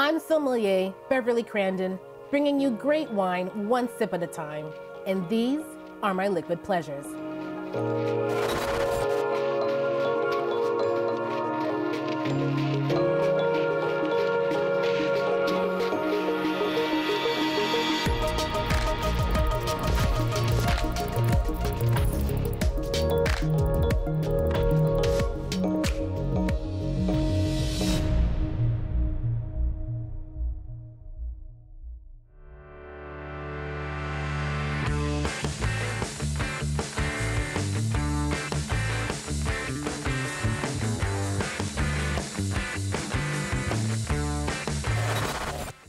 I'm sommelier Beverly Crandon, bringing you great wine one sip at a time, and these are my liquid pleasures.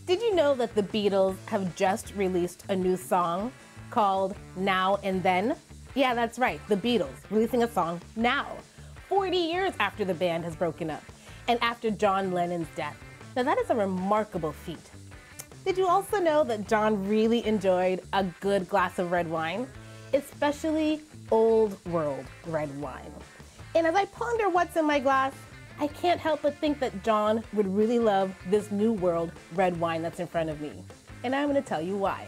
Did you know that the Beatles have just released a new song called Now and Then? Yeah, that's right, the Beatles releasing a song now, 40 years after the band has broken up and after John Lennon's death. Now that is a remarkable feat. Did you also know that John really enjoyed a good glass of red wine, especially old world red wine? And as I ponder what's in my glass, I can't help but think that John would really love this new world red wine that's in front of me. And I'm going to tell you why.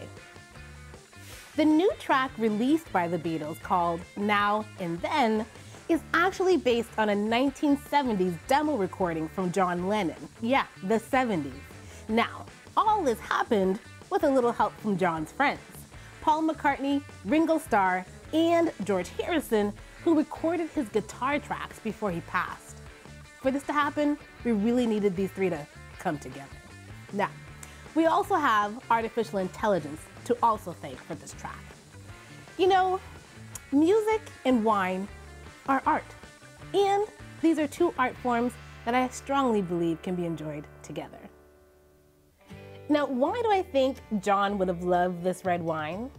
The new track released by the Beatles called Now and Then is actually based on a 1970s demo recording from John Lennon. Yeah, the 70s. Now, all this happened with a little help from John's friends, Paul McCartney, Ringo Starr, and George Harrison, who recorded his guitar tracks before he passed. For this to happen, we really needed these three to come together. Now, we also have artificial intelligence to also thank for this track. You know, music and wine are art, and these are two art forms that I strongly believe can be enjoyed together. Now, why do I think John would have loved this red wine?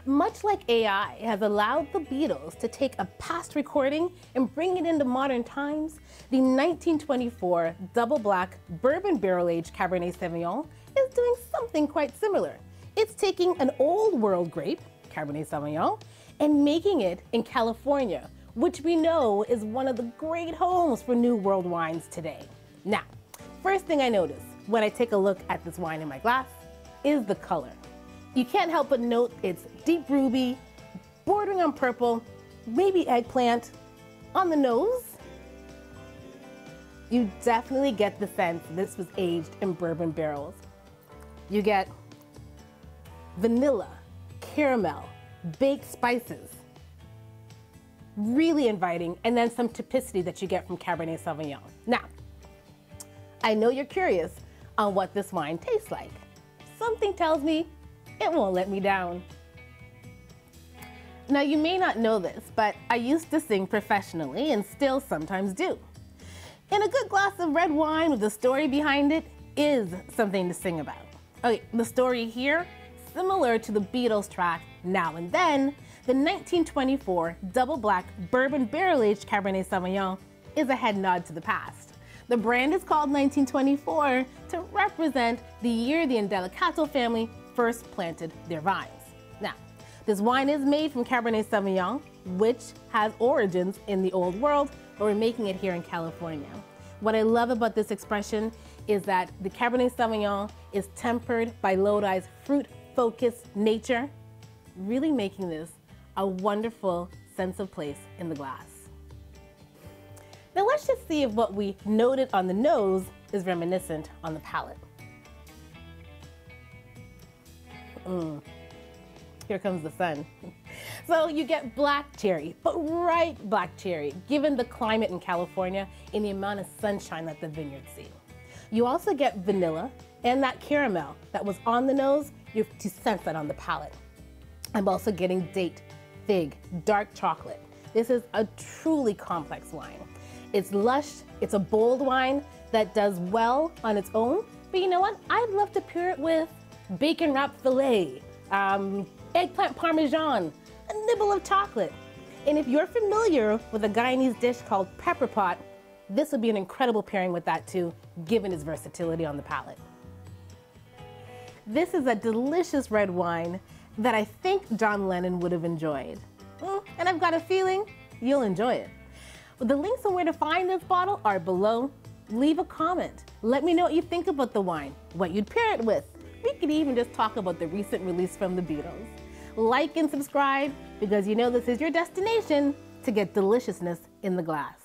Much like AI has allowed the Beatles to take a past recording and bring it into modern times, the 1924 double black bourbon barrel-aged Cabernet Sauvignon is doing something quite similar. It's taking an old world grape, Cabernet Sauvignon, and making it in California, which we know is one of the great homes for new world wines today. Now, first thing I notice when I take a look at this wine in my glass is the color. You can't help but note it's deep ruby, bordering on purple, maybe eggplant. On the nose, you definitely get the sense this was aged in bourbon barrels. You get vanilla, caramel, baked spices, really inviting, and then some typicity that you get from Cabernet Sauvignon. Now, I know you're curious on what this wine tastes like. Something tells me it won't let me down. Now, you may not know this, but I used to sing professionally and still sometimes do. And a good glass of red wine with a story behind it is something to sing about. Okay, the story here, similar to the Beatles track Now and Then, the 1924 double black bourbon barrel-aged Cabernet Sauvignon is a head nod to the past. The brand is called 1924 to represent the year the Indelicato family first planted their vines. Now, this wine is made from Cabernet Sauvignon, which has origins in the old world, but we're making it here in California. What I love about this expression is that the Cabernet Sauvignon is tempered by Lodi's fruit-focused nature, really making this a wonderful sense of place in the glass. Now let's just see if what we noted on the nose is reminiscent on the palate. Here comes the sun. So you get black cherry, but ripe black cherry, given the climate in California and the amount of sunshine that the vineyards see. You also get vanilla and that caramel that was on the nose, you have to sense that on the palate. I'm also getting date, fig, dark chocolate. This is a truly complex wine. It's lush, it's a bold wine that does well on its own, but you know what? I'd love to pair it with bacon wrapped filet, eggplant parmesan, a nibble of chocolate. And if you're familiar with a Guyanese dish called pepper pot, this would be an incredible pairing with that too, given its versatility on the palate. This is a delicious red wine that I think John Lennon would have enjoyed. And I've got a feeling you'll enjoy it. Well, the links on where to find this bottle are below Leave a comment. Let me know what you think about the wine, what you'd pair it with. We could even just talk about the recent release from the Beatles. Like and subscribe because you know this is your destination to get deliciousness in the glass.